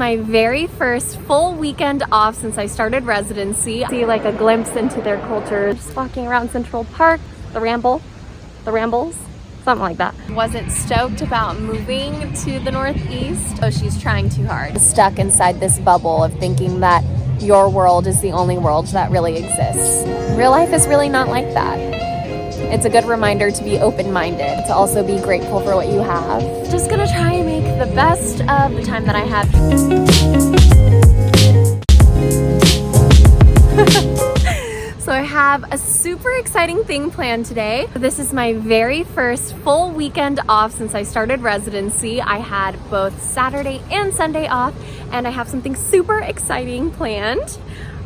My very first full weekend off since I started residency. See like a glimpse into their culture. Just walking around Central Park, the rambles, something like that. Wasn't stoked about moving to the Northeast. Oh, she's trying too hard. Stuck inside this bubble of thinking that your world is the only world that really exists. Real life is really not like that. It's a good reminder to be open-minded, to also be grateful for what you have. Just gonna try and make the best of the time that I have. So I have a super exciting thing planned today. This is my very first full weekend off since I started residency. I had both Saturday and Sunday off, and I have something super exciting planned.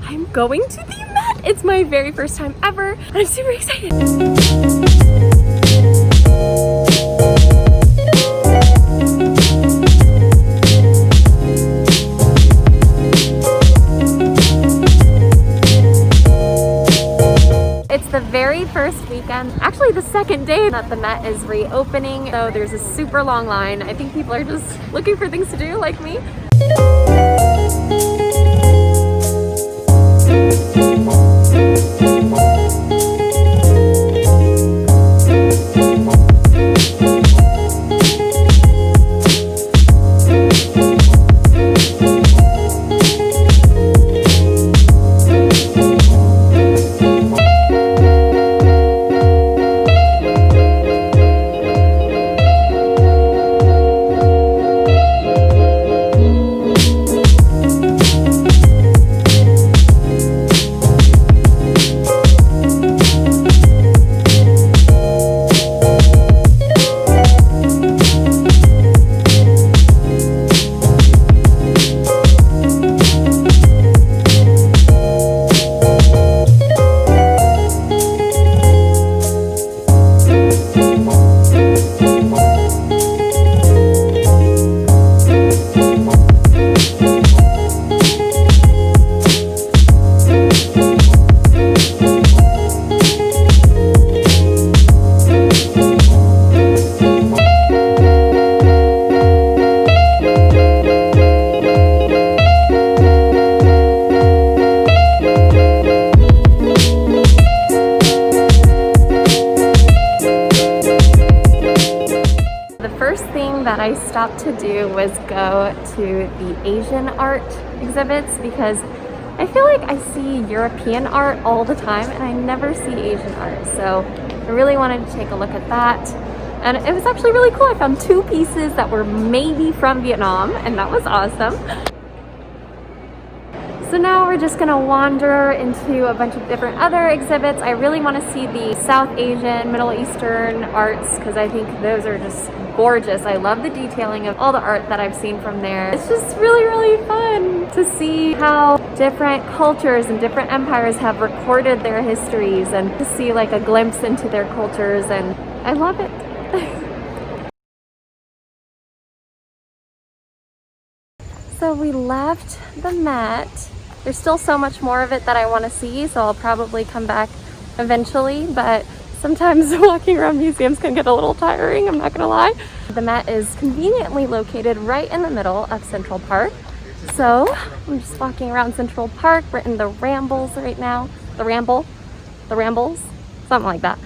I'm going to the Met. It's my very first time ever, and I'm super excited. It's the very first weekend, actually the second day that the Met is reopening. So there's a super long line. I think people are just looking for things to do like me. That I stopped to do was go to the Asian art exhibits because I feel like I see European art all the time and I never see Asian art. So I really wanted to take a look at that. And it was actually really cool. I found two pieces that were maybe from Vietnam, and that was awesome. So now we're just gonna wander into a bunch of different other exhibits. I really want to see the South Asian, Middle Eastern arts because I think those are just gorgeous. I love the detailing of all the art that I've seen from there. It's just really, really fun to see how different cultures and different empires have recorded their histories and to see like a glimpse into their cultures, and I love it. So we left the Met. There's still so much more of it that I want to see, so I'll probably come back eventually, but sometimes walking around museums can get a little tiring, I'm not gonna lie. The Met is conveniently located right in the middle of Central Park. So I'm just walking around Central Park. We're in the rambles right now. The rambles, something like that.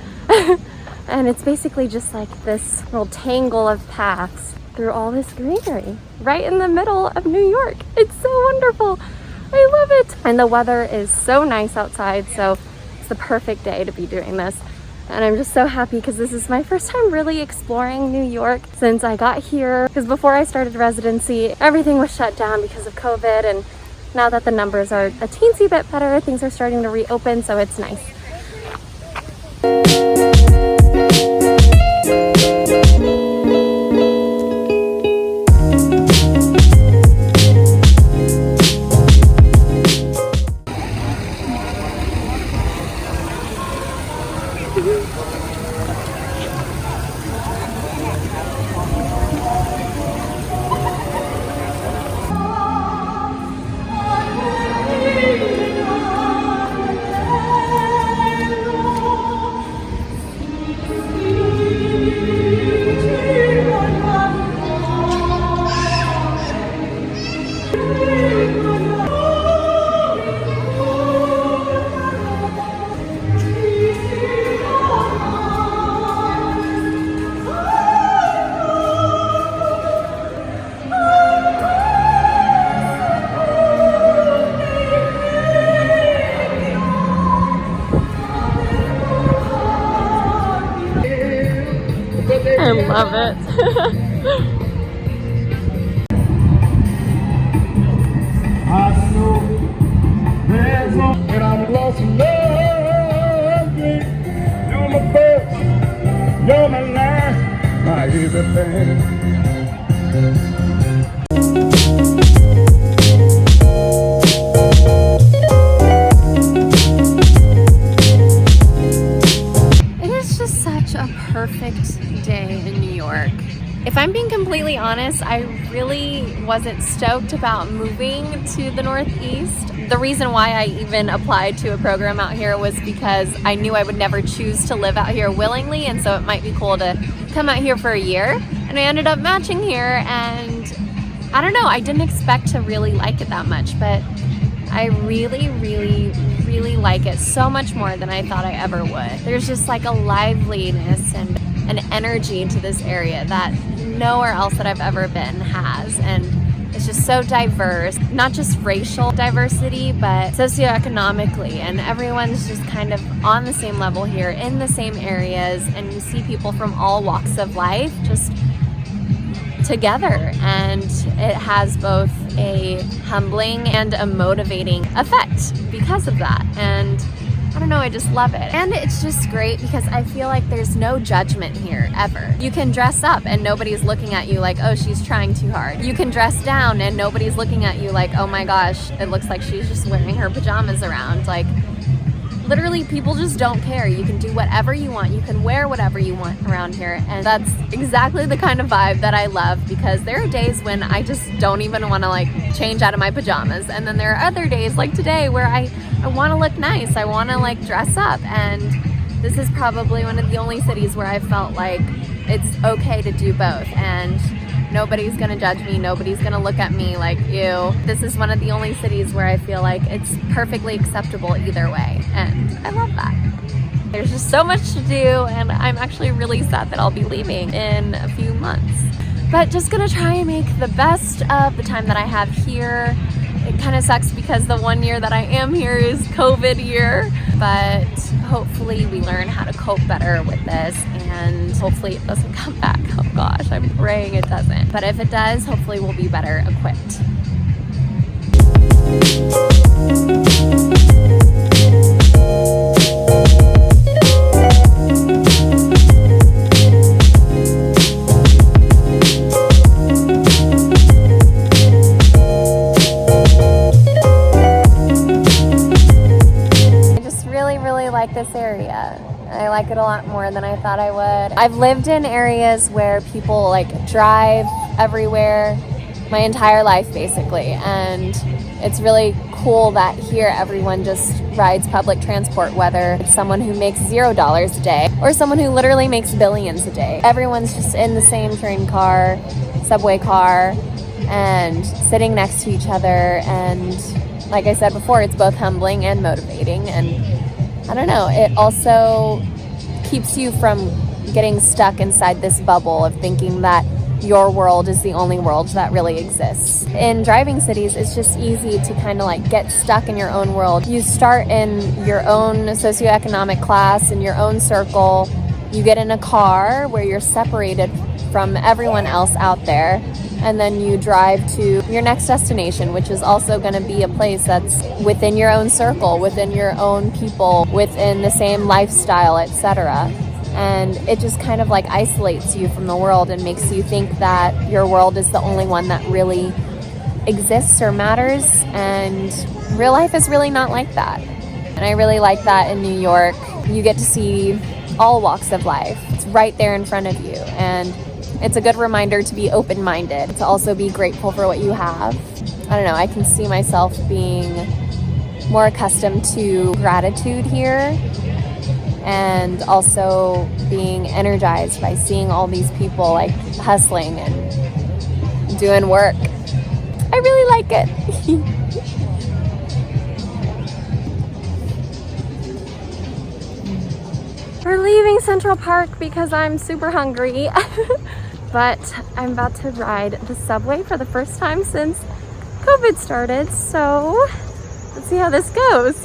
And it's basically just like this little tangle of paths through all this greenery right in the middle of New York. It's so wonderful. I love it. And the weather is so nice outside, so it's the perfect day to be doing this. And I'm just so happy because this is my first time really exploring New York since I got here. Because before I started residency, everything was shut down because of COVID. And now that the numbers are a teensy bit better, things are starting to reopen, so it's nice. love it. I know there's no, and I'm lost in love, baby. You're my first, you're my last, my everything. It is just such a perfect day in New York. If I'm being completely honest, I really wasn't stoked about moving to the Northeast. The reason why I even applied to a program out here was because I knew I would never choose to live out here willingly, and so it might be cool to come out here for a year. And I ended up matching here, and I don't know, I didn't expect to really like it that much, but I really, really, really like it so much more than I thought I ever would. There's just like a liveliness and an energy to this area that nowhere else that I've ever been has, and it's just so diverse, not just racial diversity, but socioeconomically, and everyone's just kind of on the same level here, in the same areas, and you see people from all walks of life just together, and it has both a humbling and a motivating effect because of that. And I don't know, I just love it. And it's just great because I feel like there's no judgment here, ever. You can dress up and nobody's looking at you like, oh, she's trying too hard. You can dress down and nobody's looking at you like, oh my gosh, it looks like she's just wearing her pajamas around. Like, literally, people just don't care. You can do whatever you want. You can wear whatever you want around here. And that's exactly the kind of vibe that I love, because there are days when I just don't even want to like change out of my pajamas. And then there are other days like today where I want to look nice. I want to like dress up. And this is probably one of the only cities where I felt like it's okay to do both. And nobody's gonna judge me, nobody's gonna look at me like, ew. This is one of the only cities where I feel like it's perfectly acceptable either way, and I love that. There's just so much to do, and I'm actually really sad that I'll be leaving in a few months. But just gonna try and make the best of the time that I have here. It kind of sucks because the 1 year that I am here is COVID year, but hopefully we learn how to cope better with this, and hopefully it doesn't come back. Oh gosh, I'm praying it doesn't. But if it does, hopefully we'll be better equipped. Like this area. I like it a lot more than I thought I would. I've lived in areas where people like drive everywhere my entire life basically, and it's really cool that here everyone just rides public transport, whether it's someone who makes $0 a day or someone who literally makes billions a day. Everyone's just in the same train car, subway car, and sitting next to each other, and like I said before, it's both humbling and motivating. And I don't know, it also keeps you from getting stuck inside this bubble of thinking that your world is the only world that really exists. In driving cities, it's just easy to kind of like get stuck in your own world. You start in your own socioeconomic class, in your own circle. You get in a car where you're separated from everyone else out there, and then you drive to your next destination, which is also going to be a place that's within your own circle, within your own people, within the same lifestyle, etc. And it just kind of like isolates you from the world and makes you think that your world is the only one that really exists or matters, and real life is really not like that. And I really like that in New York. You get to see all walks of life. It's right there in front of you, and it's a good reminder to be open-minded, to also be grateful for what you have. I don't know, I can see myself being more accustomed to gratitude here, and also being energized by seeing all these people like hustling and doing work. I really like it. We're leaving Central Park because I'm super hungry. But I'm about to ride the subway for the first time since COVID started, so let's see how this goes.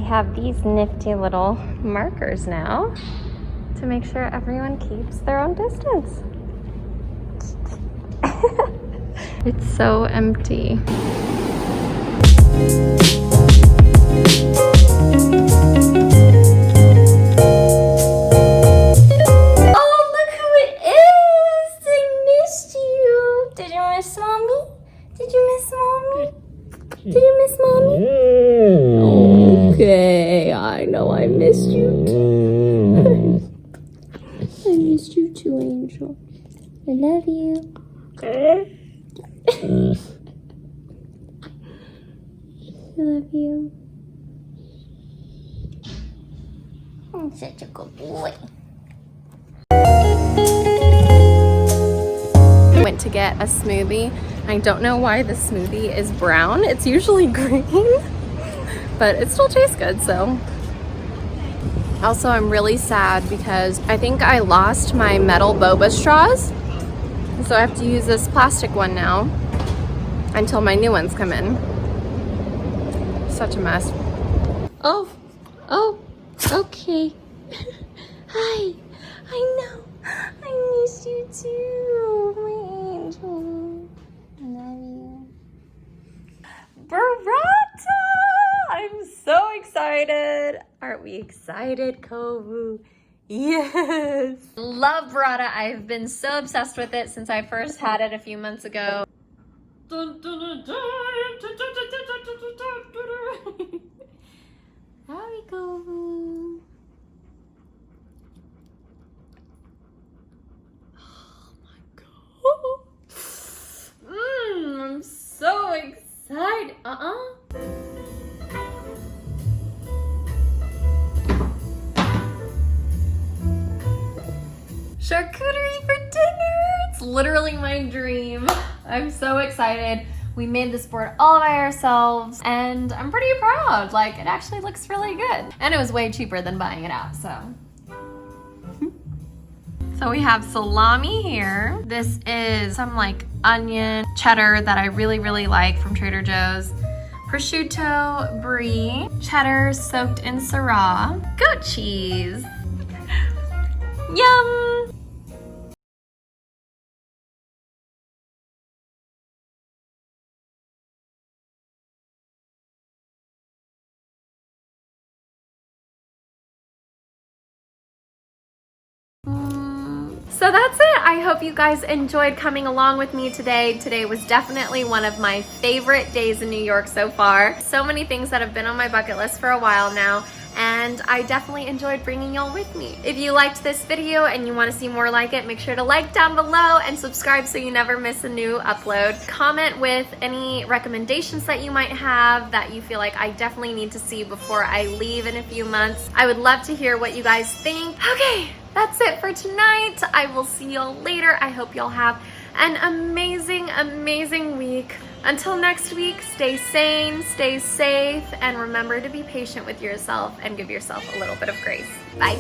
have these nifty little markers now to make sure everyone keeps their own distance. It's so empty. Oh, look who it is! I missed you. Did you miss Mommy? Did you miss Mommy? Did you miss Mommy? Okay, I know I missed you too. I missed you too, Angel. I love you. I love you. I'm such a good boy. I went to get a smoothie. I don't know why the smoothie is brown. It's usually green, but it still tastes good, so. Also, I'm really sad because I think I lost my metal boba straws. So I have to use this plastic one now until my new ones come in. Such a mess. Oh, okay. Hi, I know. I miss you too, my angel. I love you. Burrata! I'm so excited. Aren't we excited, Kovu? Yes. Love burrata. I've been so obsessed with it since I first had it a few months ago. Howdy, Kovu. I'm so excited. Charcuterie for dinner. It's literally my dream. I'm so excited. We made this board all by ourselves and I'm pretty proud. Like, it actually looks really good. And it was way cheaper than buying it out, so. So we have salami here. This is some like onion cheddar that I really, really like from Trader Joe's. Prosciutto, brie, cheddar soaked in Syrah, goat cheese. Yum! So that's it. I hope you guys enjoyed coming along with me today. Today was definitely one of my favorite days in New York so far. So many things that have been on my bucket list for a while now, and I definitely enjoyed bringing y'all with me. If you liked this video and you want to see more like it, make sure to like down below and subscribe so you never miss a new upload. Comment with any recommendations that you might have that you feel like I definitely need to see before I leave in a few months. I would love to hear what you guys think. Okay, that's it for tonight. I will see y'all later. I hope y'all have an amazing, amazing week. Until next week, stay sane, stay safe, and remember to be patient with yourself and give yourself a little bit of grace. Bye.